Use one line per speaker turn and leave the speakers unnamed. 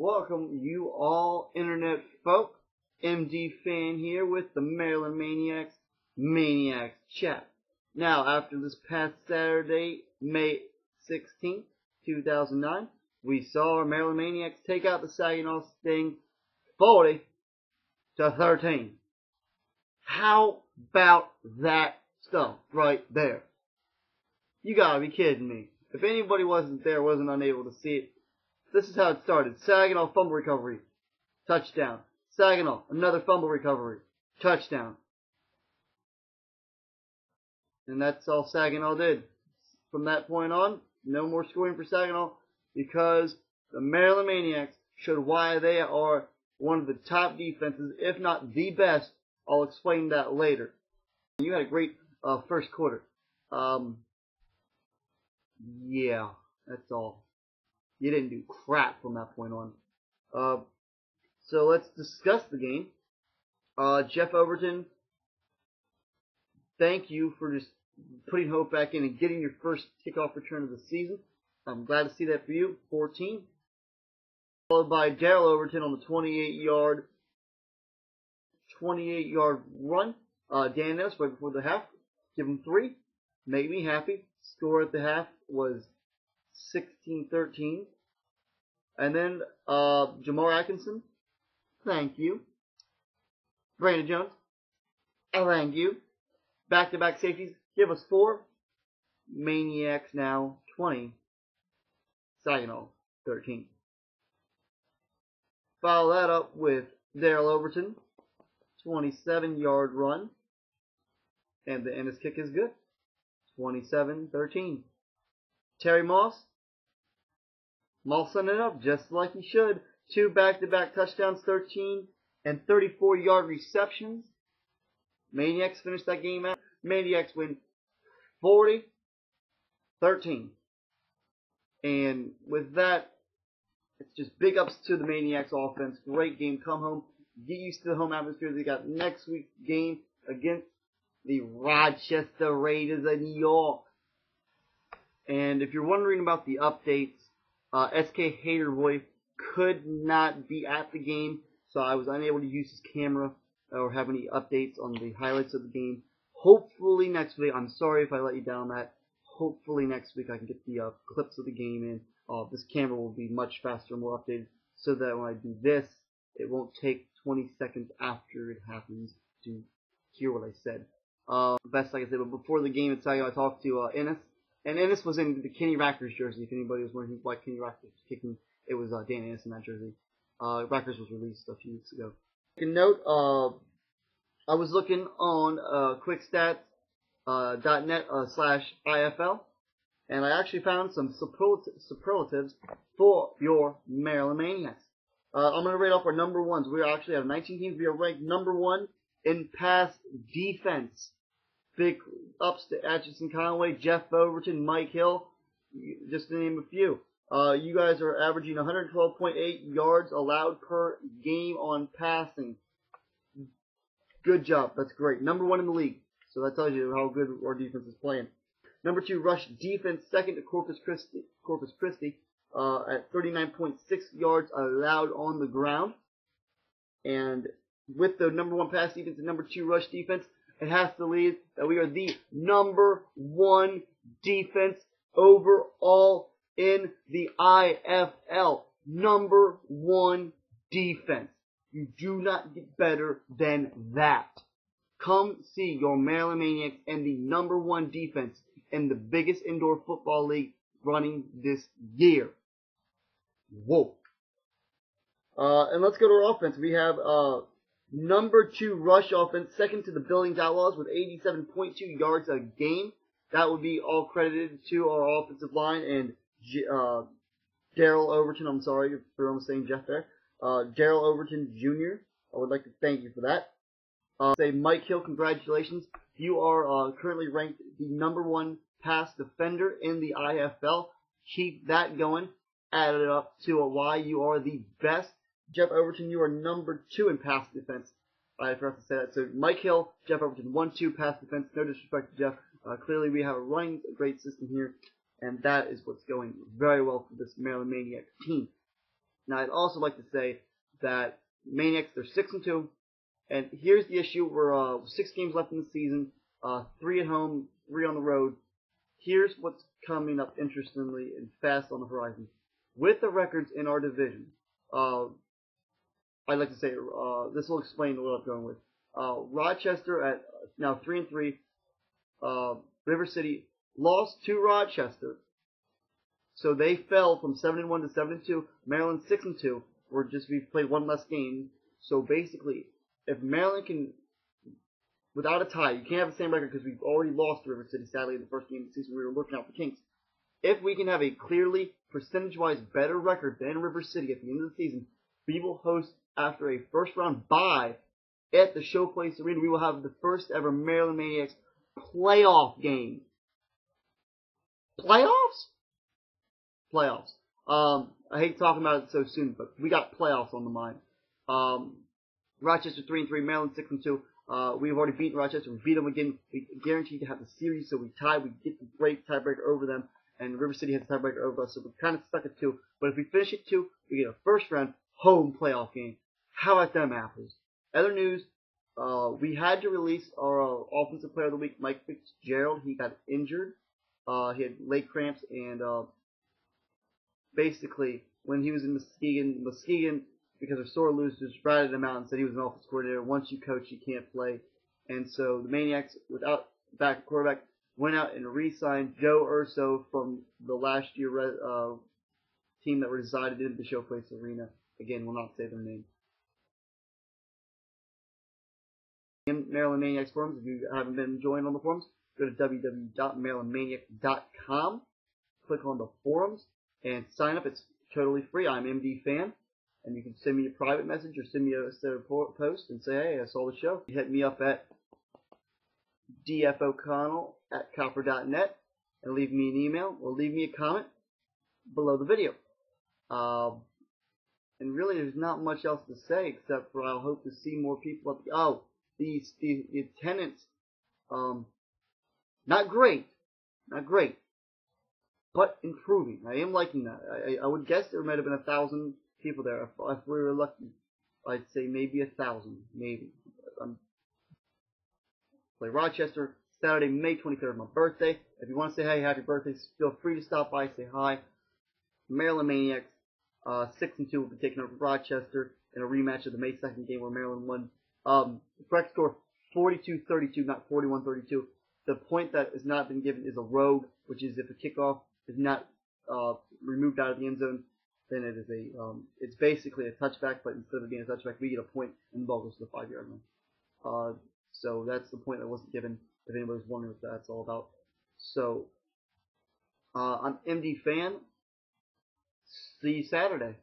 Welcome you all internet folk. MD Fan here with the Maryland Maniacs, Maniacs Chat. Now, after this past Saturday, May 16th, 2009, we saw our Maryland Maniacs take out the Saginaw Sting 40-13. How about that stuff right there? You gotta be kidding me. If anybody wasn't unable to see it, this is how it started. Saginaw fumble recovery, touchdown. Saginaw, another fumble recovery, touchdown. And that's all Saginaw did. From that point on, no more scoring for Saginaw because the Maryland Maniacs showed why they are one of the top defenses, if not the best. I'll explain that later. You had a great first quarter. Yeah, that's all. You didn't do crap from that point on. So let's discuss the game. Jeff Overton, thank you for just putting hope back in and getting your first kickoff return of the season. I'm glad to see that for you. 14. Followed by Daryl Overton on the 28-yard run. Dan Ness right before the half. Give him 3. Made me happy. Score at the half was 16-13. And then Jamar Atkinson, thank you. Brandon Jones, thank you. Back-to-back safeties, give us 4. Maniacs now 20. Saginaw 13. Follow that up with Daryl Overton, 27-yard run. And the Ennis kick is good. 27-13. Terry Mossing it up just like he should. 2 back-to-back touchdowns, 13 and 34-yard receptions. Maniacs finish that game out. Maniacs win 40-13. And with that, it's just big ups to the Maniacs offense. Great game. Come home. Get used to the home atmosphere. They got next week's game against the Rochester Raiders of New York. And if you're wondering about the updates, SK Haterboy could not be at the game, so I was unable to use his camera or have any updates on the highlights of the game. Hopefully next week, I'm sorry if I let you down on that, hopefully next week I can get the clips of the game in. This camera will be much faster and more updated, so that when I do this, it won't take 20 seconds after it happens to hear what I said. Best like I said, but before the game itself, I talked to Ennis. And Ennis was in the Kenny Rackers jersey. If anybody was wondering why Kenny Rackers was kicking, it was Dan Ennis in that jersey. Rackers was released a few weeks ago. You can note, I was looking on quickstats.net/IFL, and I actually found some superlatives for your Maryland Maniacs. I'm going to rate off our number ones. We actually have 19 teams. We are ranked number 1 in pass defense. Big ups to Atchison Conway, Jeff Overton, Mike Hill, just to name a few. You guys are averaging 112.8 yards allowed per game on passing. Good job. That's great. Number 1 in the league. So that tells you how good our defense is playing. Number 2, rush defense, second to Corpus Christi at 39.6 yards allowed on the ground. And with the number 1 pass defense and number 2 rush defense, it has to lead that we are the number 1 defense overall in the IFL. Number 1 defense. You do not get better than that. Come see your Maryland Maniacs and the number 1 defense in the biggest indoor football league running this year. Whoa. And let's go to our offense. We have number 2 rush offense, second to the Billings Outlaws with 87.2 yards a game. That would be all credited to our offensive line and Daryl Overton. I'm sorry for almost saying Jeff there. Daryl Overton Jr. I would like to thank you for that. Say Mike Hill, congratulations. You are currently ranked the number 1 pass defender in the IFL. Keep that going. Add it up to why you are the best. Jeff Overton, you are number 2 in pass defense. I forgot to say that. So Mike Hill, Jeff Overton, 1-2 pass defense. No disrespect to Jeff. Clearly we have a running great system here, and that is what's going very well for this Maryland Maniacs team. Now, I'd also like to say that Maniacs, they're 6-2, and here's the issue: we're 6 games left in the season, 3 at home, 3 on the road. Here's what's coming up interestingly and fast on the horizon. With the records in our division, I'd like to say this will explain what I'm going with. Rochester at now 3-3. River City lost to Rochester, so they fell from 7-1 to 7-2. Maryland 6-2. We've played one less game. So basically, if Maryland can, without a tie, you can't have the same record because we've already lost to River City. Sadly, in the first game of the season, we were looking out for Kings. If we can have a clearly percentage-wise better record than River City at the end of the season, we will host after a first-round bye at the Showplace Arena. We will have the first ever Maryland Maniacs playoff game. Playoffs? Playoffs. I hate talking about it so soon, but we got playoffs on the mind. Rochester 3-3, Maryland 6-2. We've already beaten Rochester. We beat them again. We guaranteed to have the series, so we tie. We get the great tiebreaker over them, and River City has a tiebreaker over us, so we're kind of stuck at 2. But if we finish at 2, we get a first-round home playoff game. How about them apples? Other news, we had to release our offensive player of the week, Mike Fitzgerald. He got injured. He had leg cramps, and basically, when he was in Muskegon, because of sore losers, ratted him out and said he was an offensive coordinator. Once you coach, you can't play. And so the Maniacs, without back quarterback, went out and re-signed Joe Urso from the last year team that resided in the Showplace Arena. Again, will not say their name. Maryland Maniacs forums. If you haven't been joined on the forums, go to www.marylandmaniacs.com. Click on the forums and sign up. It's totally free. I'm MD Fan, and you can send me a private message or send me a post and say, hey, I saw the show. You hit me up at dfoconnell@copper.net and leave me an email or leave me a comment below the video. And really, there's not much else to say except for I'll hope to see more people at the attendance, not great, but improving. I am liking that. I would guess there might have been 1,000 people there. If we were lucky, I'd say maybe 1,000, maybe. Play Rochester Saturday, May 23rd, my birthday. If you want to say hey, happy birthday, feel free to stop by, say hi. Maryland Maniacs 6-2 will be taking over Rochester in a rematch of the May 2nd game where Maryland won. The correct score 42-32, not 41-32. The point that has not been given is a rogue, which is if a kickoff is not removed out of the end zone, then it is it's basically a touchback, but instead of being a touchback, we get a point and the ball goes to the 5-yard line. So that's the point that wasn't given, if anybody's wondering what that's all about. So, I'm MD Fan. See you Saturday.